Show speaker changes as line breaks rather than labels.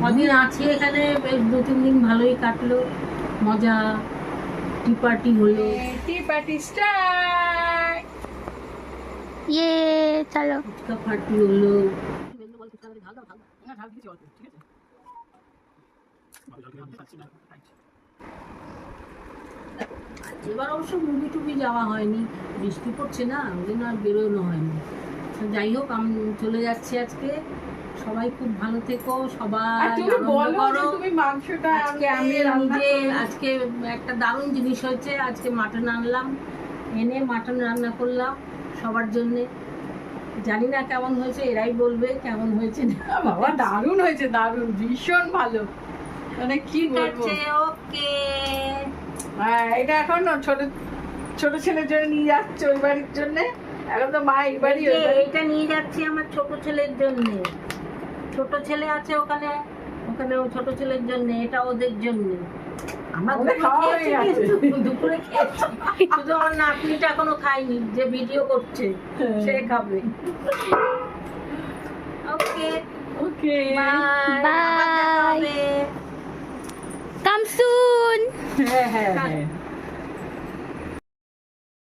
কদিন আছি এখানে, বেশ 2-3 দিন ভালোই কাটলো, মজা, টি পার্টি হলো,
টি পার্টি স্টার্ট।
ইয়ে চলো।
ফুচকা পার্টি হলো। এবার অবশ্য মুভি টুভি যাওয়া হয়নি, বৃষ্টি পড়ছে না, ওই জন্য আর বেরোনো হয়নি। তো যাই হোক, আমি চলে যাচ্ছি আজকে। সবাই খুব ভালো থেকো, সবাই আনন্দ করো।
তুমি মাংসটা
আজকে আমি নিজে, আজকে একটা দারুণ জিনিস হয়েছে, আজকে মাটন আনলাম, এনে মাটন রান্না করলাম সবার জন্যে। জানি না কেমন হয়েছে, এরাই বলবে কেমন হয়েছে না।
বাবা দারুণ হয়েছে, দারুণ, ভীষণ ভালো, মানে কি বলবো।
ওকে,
হ্যাঁ, এটা এখন ছোট ছোট ছেলের জন্য নিয়ে যাচ্ছে, ওই বাড়ির জন্য। এখন তো মা এই বাড়ি,
এটা নিয়ে যাচ্ছি আমার ছোট ছেলের জন্য। ছোট ছেলে আছে ওখানে, ওখানে ও ছোট ছেলের জন্য, এটা ওদের জন্য। আমরা দুপুরে খেয়েছি, শুধু আমার নাতনিটা এখনো খাইনি, যে ভিডিও করছে সে খাবে। ওকে,
ওকে,
বাই, কাম সুন।
হ্যাঁ হ্যাঁ হ্যাঁ।